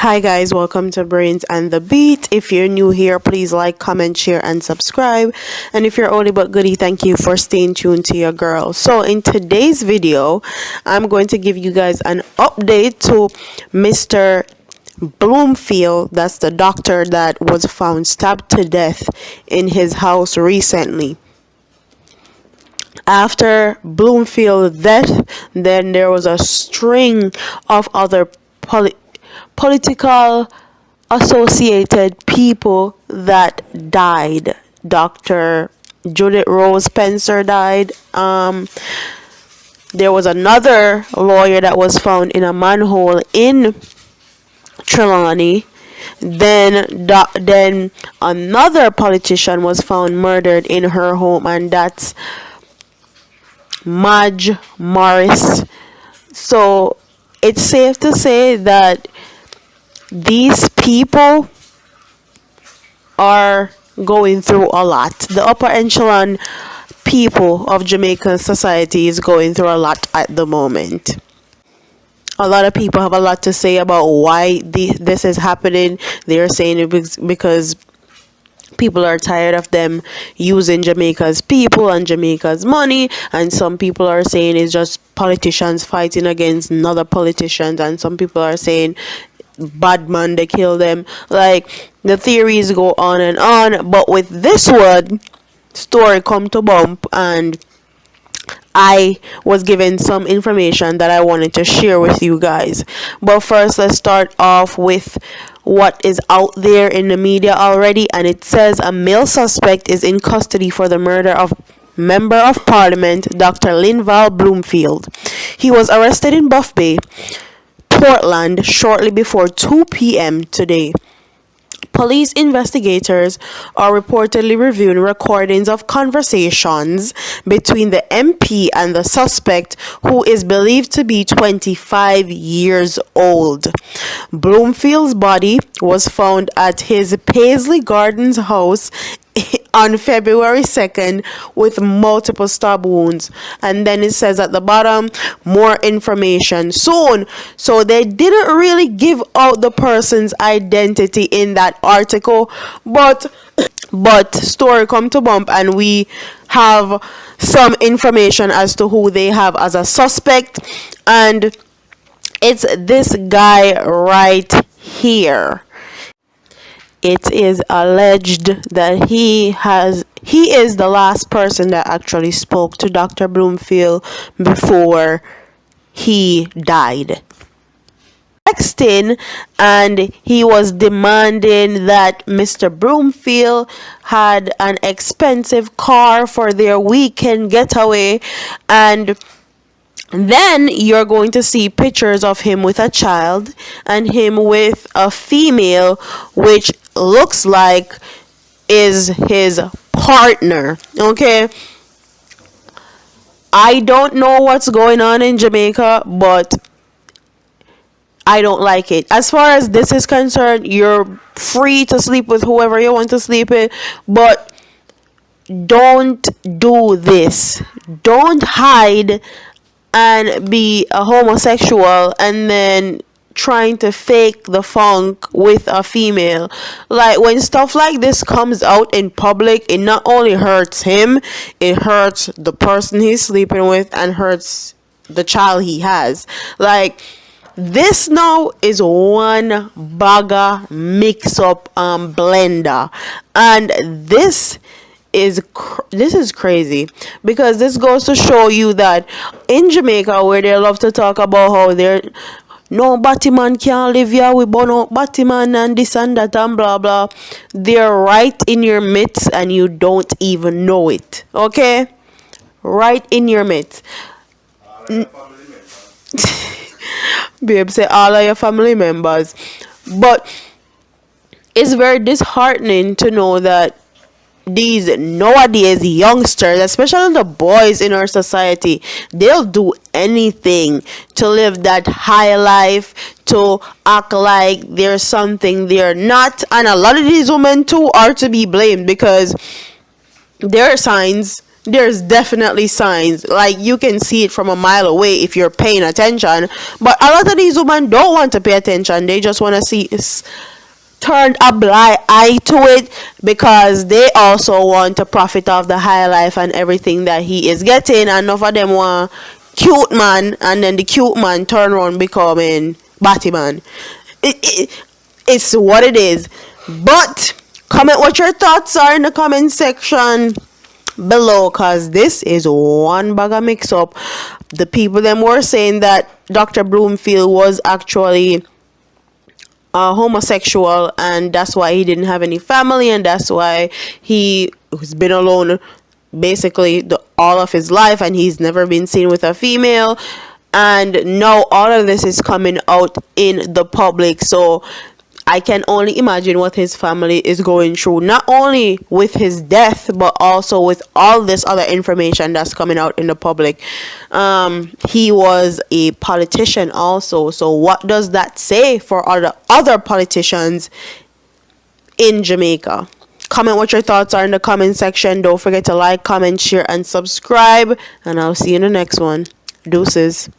Hi guys, welcome to Brains and the Beat. If you're new here, please like, comment, share, and subscribe. And if you're oldie but goodie, thank you for staying tuned to your girl. So in today's video, I'm going to give you guys an update to Mr. Bloomfield. That's the doctor that was found stabbed to death in his house recently. After Bloomfield's death, then there was a string of other political associated people that died. Dr. Judith Rose Spencer died. There was another lawyer that was found in a manhole in Trelawney. Then another politician was found murdered in her home, and that's Madge Morris. So it's safe to say that these people are going through a lot. The upper echelon people of Jamaican society is going through a lot at the moment. A lot of people have a lot to say about why this is happening. They're saying it because people are tired of them using Jamaica's people and Jamaica's money, and some people are saying it's just politicians fighting against another politicians, and some people are saying bad man, they kill them. Like, the theories go on and on, but with this one story come to bump, and I was given some information that I wanted to share with you guys. But first, let's start off with what is out there in the media already, and it says a male suspect is in custody for the murder of Member of Parliament Dr. Linval Bloomfield. He was arrested in Buff Bay, Portland, shortly before 2 p.m. today. Police investigators are reportedly reviewing recordings of conversations between the MP and the suspect, who is believed to be 25 years old. Bloomfield's body was found at his Paisley Gardens house on February 2nd with multiple stab wounds. And then it says at the bottom, more information soon. So they didn't really give out the person's identity in that article, but story come to bump, and we have some information as to who they have as a suspect, and it's this guy right here. It is alleged that he is the last person that actually spoke to Dr. Bloomfield before he died. Texting, and he was demanding that Mr. Bloomfield had an expensive car for their weekend getaway, and then you're going to see pictures of him with a child and him with a female, which looks like is his partner. Okay, I don't know what's going on in Jamaica, but I don't like it. As far as this is concerned, you're free to sleep with whoever you want to sleep with, but don't do this. Don't hide and be a homosexual and then trying to fake the funk with a female. Like, when stuff like this comes out in public, it not only hurts him, it hurts the person he's sleeping with and hurts the child he has. Like, this now is one bagger mix-up blender, and this is crazy, because this goes to show you that in Jamaica, where they love to talk about how they're no Batman can't live here, we burn out Batman and this and that and blah blah, they're right in your midst and you don't even know it. Okay, right in your midst. Babe, say all of your family members. But it's very disheartening to know that these nowadays youngsters, especially the boys in our society, they'll do anything to live that high life, to act like there's something they're not. And a lot of these women too are to be blamed, because there are signs There's definitely signs. Like, you can see it from a mile away if you're paying attention. But a lot of these women don't want to pay attention. They just want to see turn a blind eye to it because they also want to profit off the high life and everything that he is getting. And enough of them want cute man, and then the cute man turn around becoming Batman. It's what it is. But comment what your thoughts are in the comment section below, because this is one bag of mix up. The people them were saying that Dr. Bloomfield was actually homosexual, and that's why he didn't have any family, and that's why he has been alone basically all of his life, and he's never been seen with a female. And now all of this is coming out in the public, so I can only imagine what his family is going through, not only with his death, but also with all this other information that's coming out in the public. He was a politician also, so what does that say for other politicians in Jamaica? Comment what your thoughts are in the comment section. Don't forget to like, comment, share, and subscribe, and I'll see you in the next one. Deuces.